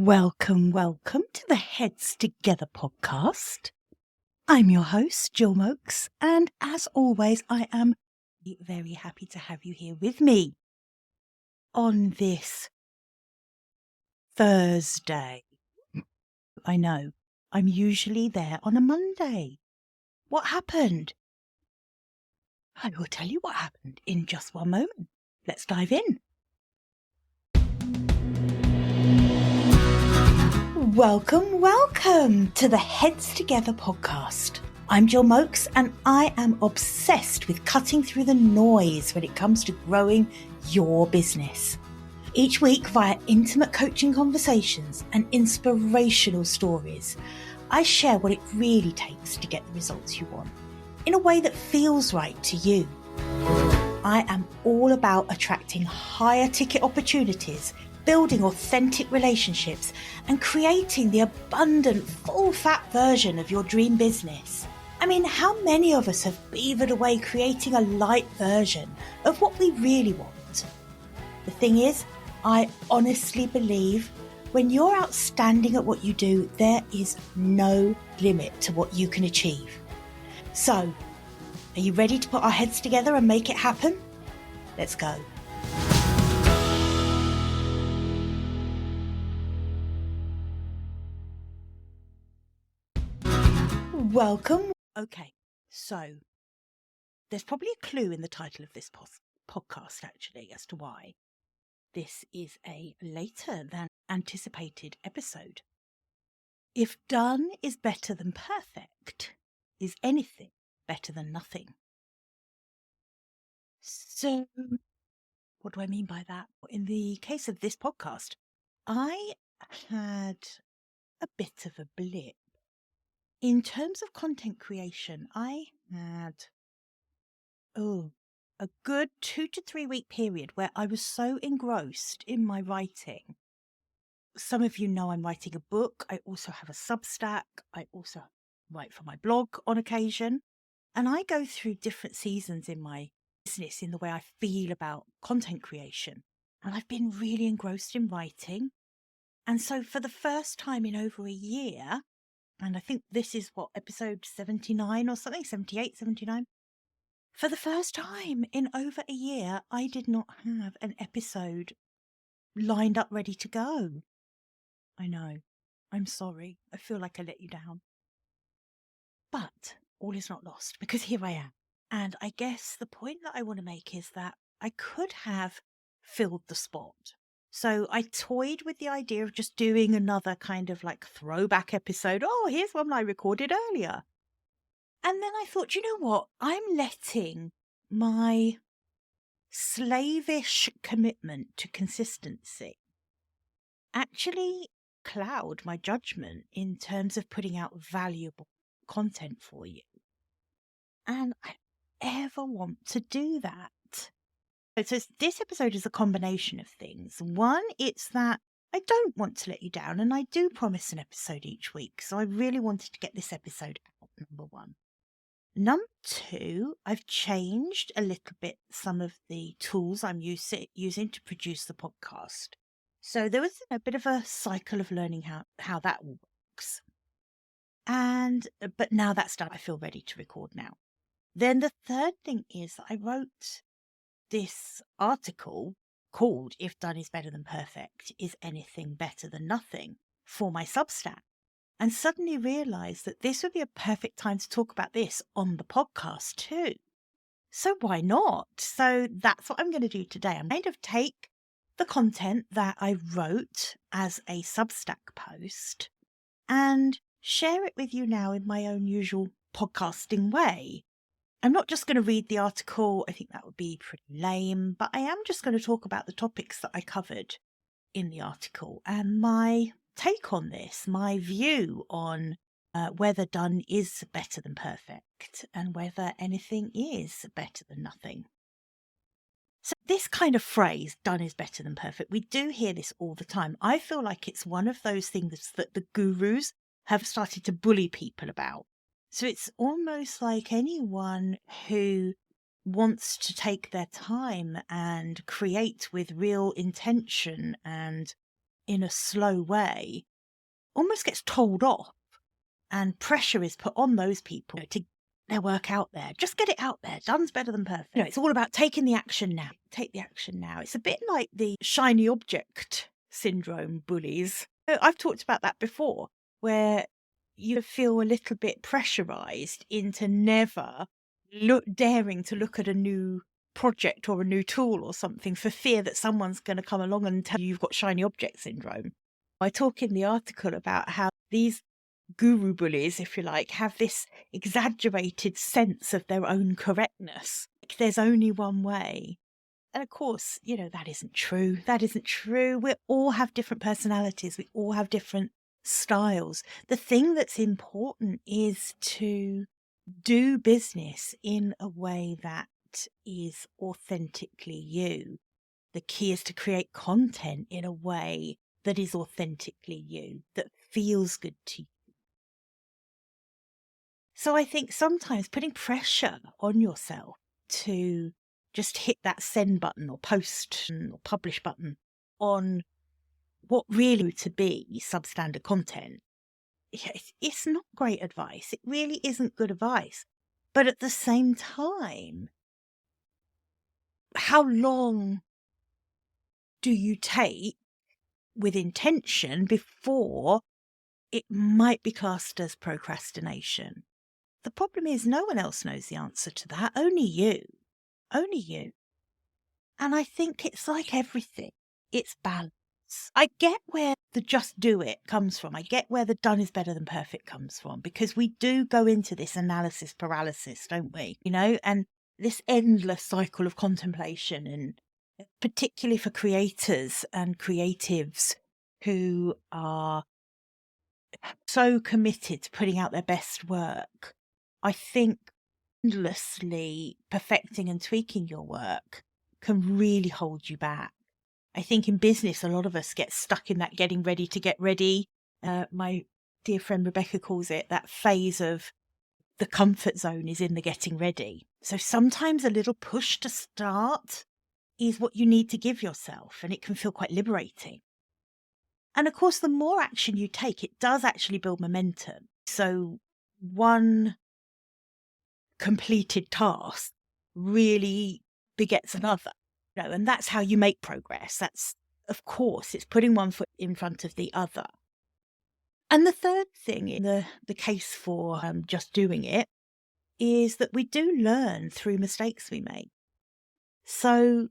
Welcome to the Heads Together podcast. I'm your host, Jill Mokes, and as always, I am very happy to have you here with me on this Thursday. I know, I'm usually there on a Monday. What happened? I will tell you what happened in just one moment. Let's dive in. Welcome to the Heads Together podcast. I'm Jill Mokes and I am obsessed with cutting through the noise when it comes to growing your business. Each week, via intimate coaching conversations and inspirational stories, I share what it really takes to get the results you want in a way that feels right to you. I am all about attracting higher ticket opportunities, building authentic relationships, and creating the abundant, full-fat version of your dream business. I mean, how many of us have beavered away creating a light version of what we really want? The thing is, I honestly believe when you're outstanding at what you do, there is no limit to what you can achieve. So, are you ready to put our heads together and make it happen? Let's go. Welcome. Okay, so there's probably a clue in the title of this podcast, actually, as to why this is a later than anticipated episode. If done is better than perfect, is anything better than nothing? So, what do I mean by that? In the case of this podcast, I had a bit of a blip. In terms of content creation, I had a good 2 to 3 week period where I was so engrossed in my writing. Some of you know I'm writing a book. I also have a Substack. I also write for my blog on occasion. And I go through different seasons in my business in the way I feel about content creation. And I've been really engrossed in writing. And so for the first time in over a year, and I think this is episode 79 or something, 78, 79. For the first time in over a year, I did not have an episode lined up ready to go. I know. I'm sorry. I feel like I let you down. But all is not lost because here I am. And I guess the point that I want to make is that I could have filled the spot. So I toyed with the idea of just doing another kind of like throwback episode. Oh, here's one I recorded earlier. And then I thought, you know what? I'm letting my slavish commitment to consistency actually cloud my judgment in terms of putting out valuable content for you. And I ever want to do that. So this episode is a combination of things. One, it's that I don't want to let you down, and I do promise an episode each week. So I really wanted to get this episode out, number one. Number two, I've changed a little bit some of the tools I'm using to produce the podcast. So there was a bit of a cycle of learning how that works. But now that's done, I feel ready to record now. Then the third thing is that I wrote this article called If Done is Better Than Perfect, Is Anything Better Than Nothing for my Substack. And suddenly realised that this would be a perfect time to talk about this on the podcast too. So why not? So that's what I'm going to do today. I'm going to take the content that I wrote as a Substack post and share it with you now in my own usual podcasting way. I'm not just going to read the article. I think that would be pretty lame, but I am just going to talk about the topics that I covered in the article and my take on this, my view on whether done is better than perfect and whether anything is better than nothing. So this kind of phrase, done is better than perfect, we do hear this all the time. I feel like it's one of those things that the gurus have started to bully people about. So it's almost like anyone who wants to take their time and create with real intention and in a slow way almost gets told off, and pressure is put on those people to get their work out there. Just get it out there. Done's better than perfect. It's all about taking the action now. Take the action now. It's a bit like the shiny object syndrome bullies. I've talked about that before, where you feel a little bit pressurized into never daring to look at a new project or a new tool or something for fear that someone's going to come along and tell you you've got shiny object syndrome. I talk in the article about how these guru bullies, if you like, have this exaggerated sense of their own correctness. Like there's only one way. And of course, that isn't true. That isn't true. We all have different personalities. We all have different styles. The thing that's important is to do business in a way that is authentically you. The key is to create content in a way that is authentically you, that feels good to you. So I think sometimes putting pressure on yourself to just hit that send button or post or publish button on what really to be substandard content, it's not great advice. It really isn't good advice. But at the same time, how long do you take with intention before it might be classed as procrastination? The problem is no one else knows the answer to that. Only you. Only you. And I think it's like everything. It's balance. I get where the just do it comes from. I get where the done is better than perfect comes from, because we do go into this analysis paralysis, don't we? And this endless cycle of contemplation, and particularly for creators and creatives who are so committed to putting out their best work. I think endlessly perfecting and tweaking your work can really hold you back. I think in business, a lot of us get stuck in that getting ready to get ready. My dear friend Rebecca calls it that phase of the comfort zone is in the getting ready. So sometimes a little push to start is what you need to give yourself, and it can feel quite liberating. And of course, the more action you take, it does actually build momentum. So one completed task really begets another, and that's how you make progress. That's, of course, it's putting one foot in front of the other. And the third thing in the case for just doing it is that we do learn through mistakes we make. So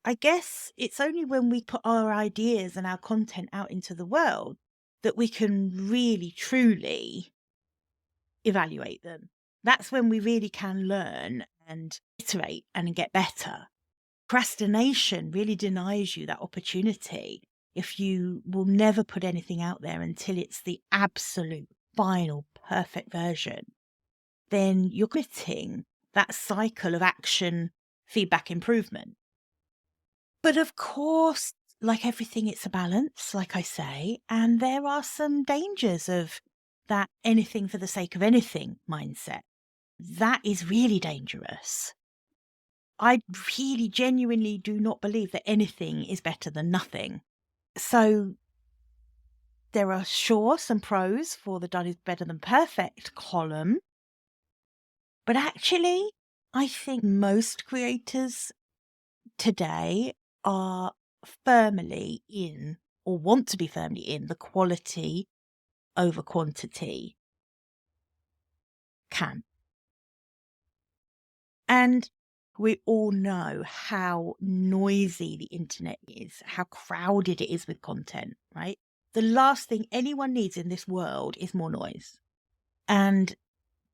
I guess it's only when we put our ideas and our content out into the world that we can really, truly evaluate them. That's when we really can learn and iterate and get better. Procrastination really denies you that opportunity. If you will never put anything out there until it's the absolute final perfect version, then you're quitting that cycle of action, feedback, improvement. But of course, like everything, it's a balance, like I say, and there are some dangers of that anything for the sake of anything mindset. That is really dangerous. I really genuinely do not believe that anything is better than nothing. So there are sure some pros for the done is better than perfect column. But actually, I think most creators today are firmly in, or want to be firmly in, the quality over quantity camp. And we all know how noisy the internet is, how crowded it is with content, right? The last thing anyone needs in this world is more noise. And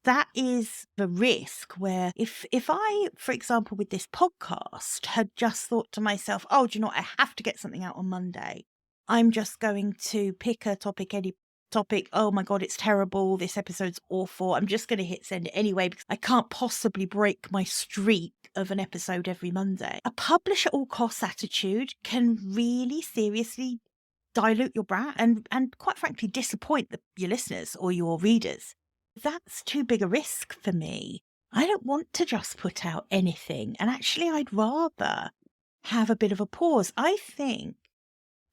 that is the risk where if I, for example, with this podcast had just thought to myself, oh, do you know what? I have to get something out on Monday. I'm just going to pick a topic, any topic. Oh my God, it's terrible. This episode's awful. I'm just going to hit send it anyway because I can't possibly break my streak of an episode every Monday. A publish at all costs attitude can really seriously dilute your brand and quite frankly disappoint your listeners or your readers. That's too big a risk for me. I don't want to just put out anything. And actually, I'd rather have a bit of a pause. I think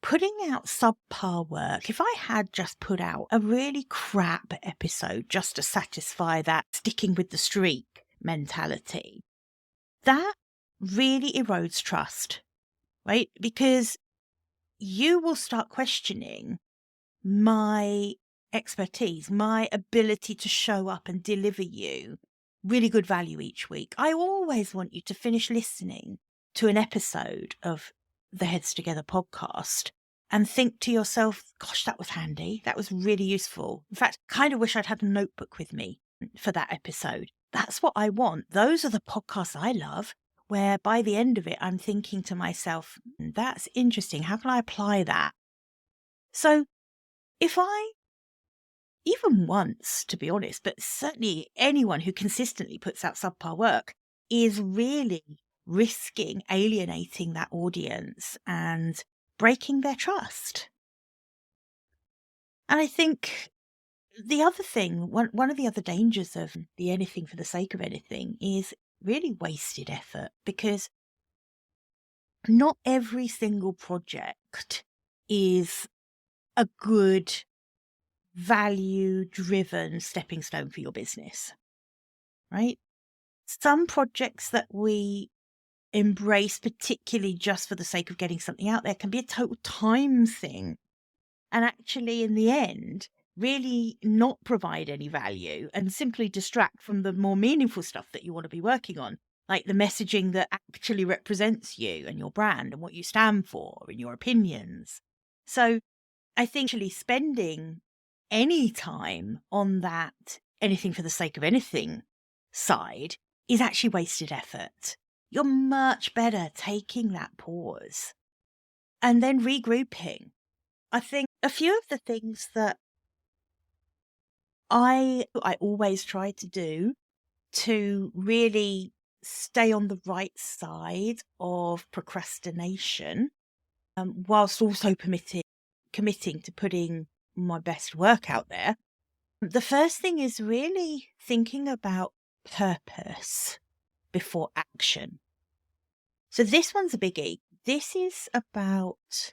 putting out subpar work, if I had just put out a really crap episode just to satisfy that sticking with the streak mentality, that really erodes trust, right? Because you will start questioning my expertise, my ability to show up and deliver you really good value each week. I always want you to finish listening to an episode of the Heads Together podcast and think to yourself, gosh, that was handy. That was really useful. In fact, kind of wish I'd had a notebook with me for that episode. That's what I want. Those are the podcasts I love, where by the end of it, I'm thinking to myself, that's interesting. How can I apply that? So if I, even once, to be honest, but certainly anyone who consistently puts out subpar work is really risking alienating that audience and breaking their trust. And I think the other thing, one of the other dangers of the anything for the sake of anything is really wasted effort, because not every single project is a good value-driven stepping stone for your business, right? Some projects that we embrace, particularly just for the sake of getting something out there, can be a total time thing. And actually, in the end, really not provide any value and simply distract from the more meaningful stuff that you want to be working on, like the messaging that actually represents you and your brand and what you stand for and your opinions. So I think actually spending any time on that anything for the sake of anything side is actually wasted effort. You're much better taking that pause and then regrouping. I think a few of the things that I always try to do to really stay on the right side of procrastination, whilst also committing to putting my best work out there. The first thing is really thinking about purpose before action. So this one's a biggie. This is about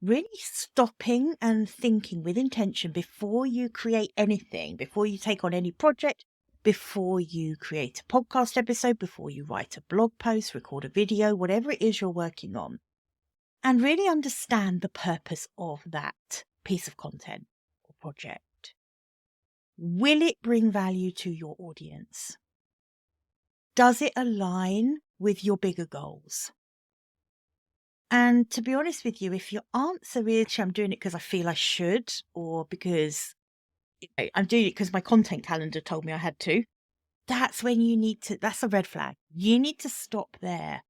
really stopping and thinking with intention before you create anything, before you take on any project, before you create a podcast episode, before you write a blog post, record a video, whatever it is you're working on, and really understand the purpose of that piece of content or project. Will it bring value to your audience? Does it align with your bigger goals? And to be honest with you, if your answer is, I'm doing it because I feel I should, or because I'm doing it because my content calendar told me I had to, that's when you need to, that's a red flag. You need to stop there,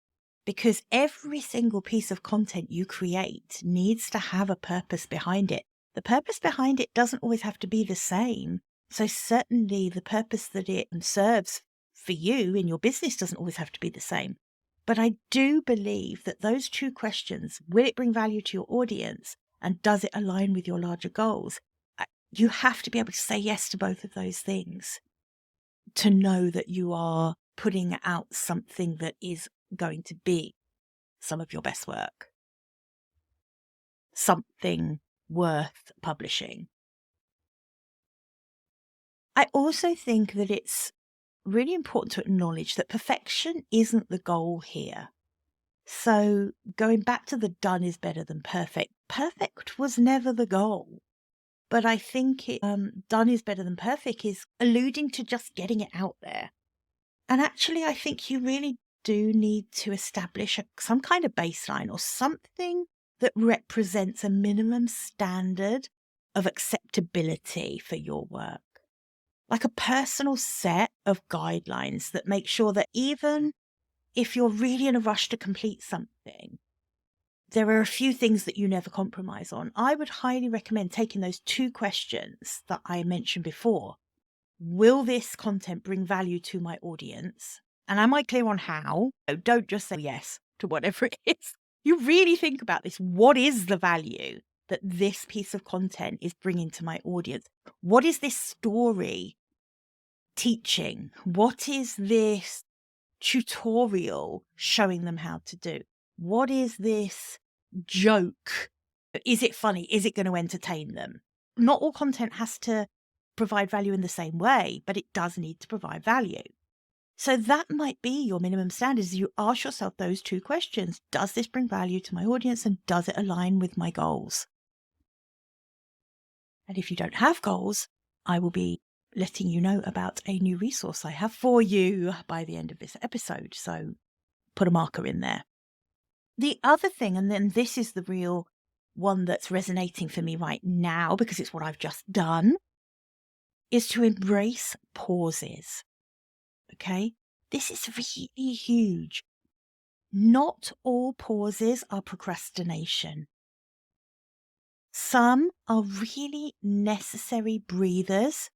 because every single piece of content you create needs to have a purpose behind it. The purpose behind it doesn't always have to be the same. So certainly the purpose that it serves for you in your business doesn't always have to be the same. But I do believe that those two questions, will it bring value to your audience and does it align with your larger goals? You have to be able to say yes to both of those things to know that you are putting out something that is going to be some of your best work, something worth publishing. I also think that it's really important to acknowledge that perfection isn't the goal here. So going back to the done is better than perfect, perfect was never the goal. But I think done is better than perfect is alluding to just getting it out there. And actually, I think you really do need to establish some kind of baseline or something that represents a minimum standard of acceptability for your work. Like a personal set of guidelines that make sure that even if you're really in a rush to complete something, there are a few things that you never compromise on. I would highly recommend taking those two questions that I mentioned before. Will this content bring value to my audience? And am I clear on how? Don't just say yes to whatever it is. You really think about this. What is the value that this piece of content is bringing to my audience? What is this story teaching? What is this tutorial showing them how to do? What is this joke Is it funny? Is it going to entertain them? Not all content has to provide value in the same way, but it does need to provide value. So that might be your minimum standards. You ask yourself those two questions. Does this bring value to my audience, and does it align with my goals? And if you don't have goals, I will be letting you know about a new resource I have for you by the end of this episode. So put a marker in there. The other thing, and then this is the real one that's resonating for me right now because it's what I've just done, is to embrace pauses. Okay? This is really huge. Not all pauses are procrastination. Some are really necessary breathers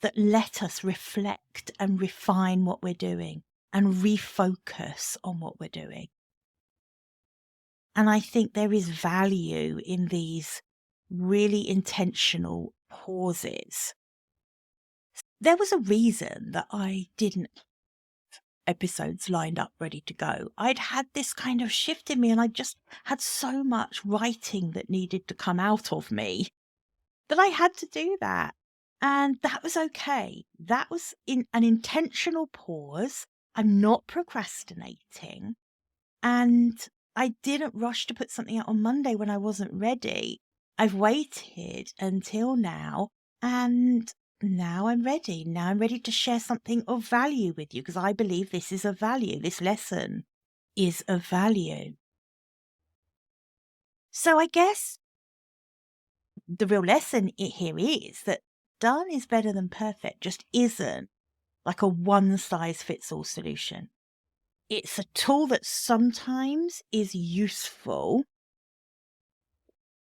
that let us reflect and refine what we're doing and refocus on what we're doing. And I think there is value in these really intentional pauses. There was a reason that I didn't have episodes lined up ready to go. I'd had this kind of shift in me, and I just had so much writing that needed to come out of me that I had to do that. And that was okay. That was in an intentional pause. I'm not procrastinating. And I didn't rush to put something out on Monday when I wasn't ready. I've waited until now, and now I'm ready. Now I'm ready to share something of value with you because I believe this is of value. This lesson is of value. So I guess the real lesson here is that done is better than perfect, just isn't like a one size fits all solution. It's a tool that sometimes is useful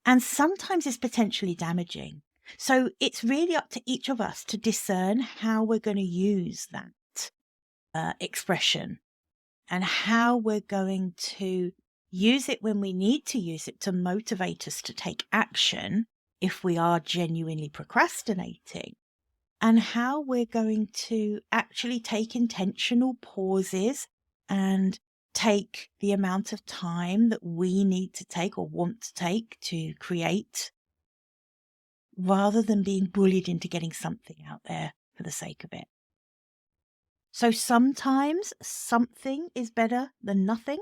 and sometimes is potentially damaging. So it's really up to each of us to discern how we're going to use that expression and how we're going to use it when we need to use it to motivate us to take action if we are genuinely procrastinating, and how we're going to actually take intentional pauses and take the amount of time that we need to take or want to take to create, rather than being bullied into getting something out there for the sake of it. So sometimes something is better than nothing,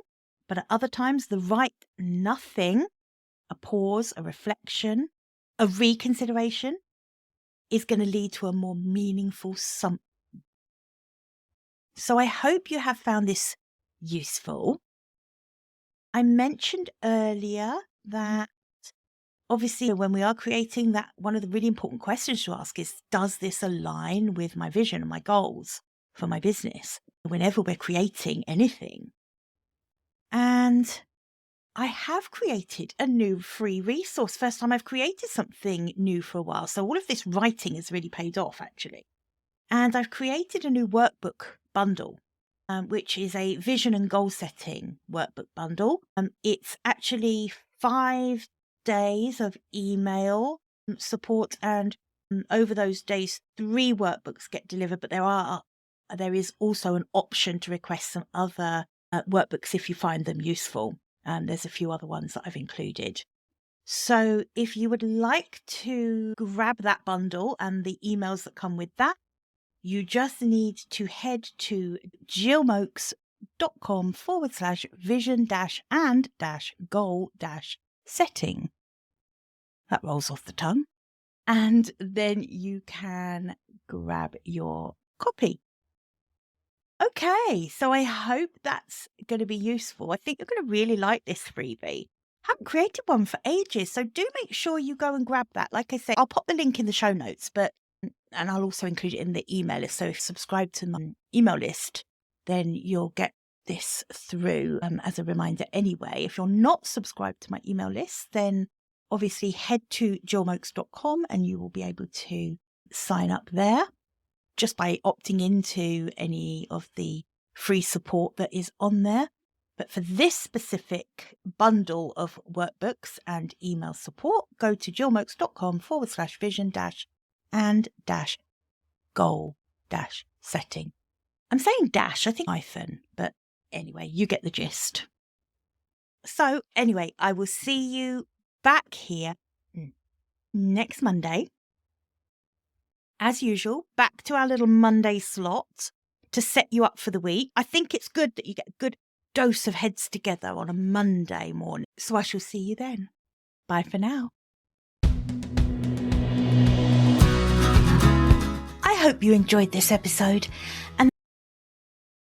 but at other times the right nothing, a pause, a reflection, a reconsideration, is going to lead to a more meaningful something. So I hope you have found this useful. I mentioned earlier that obviously when we are creating that, one of the really important questions to ask is, does this align with my vision and my goals for my business whenever we're creating anything? And I have created a new free resource. First time I've created something new for a while. So all of this writing has really paid off, actually. And I've created a new workbook bundle, which is a vision and goal setting workbook bundle. It's actually 5 days of email support, and over those days, 3 workbooks get delivered. But there is also an option to request some other workbooks if you find them useful. There's a few other ones that I've included. So if you would like to grab that bundle and the emails that come with that, you just need to head to jillmokes.com/vision-and-goal-setting. That rolls off the tongue. And then you can grab your copy. Okay, so I hope that's going to be useful. I think you're going to really like this freebie. Haven't created one for ages, so do make sure you go and grab that. Like I said, I'll pop the link in the show notes, and I'll also include it in the email list. So if you subscribe to my email list, then you'll get this through as a reminder anyway. If you're not subscribed to my email list, then obviously head to jillmokes.com and you will be able to sign up there just by opting into any of the free support that is on there. But for this specific bundle of workbooks and email support, go to jillmokes.com/vision-and-goal-setting. I'm saying dash, I think hyphen, but anyway, you get the gist. So anyway, I will see you back here next Monday. As usual, back to our little Monday slot to set you up for the week. I think it's good that you get a good dose of heads together on a Monday morning. So I shall see you then. Bye for now. I hope you enjoyed this episode, and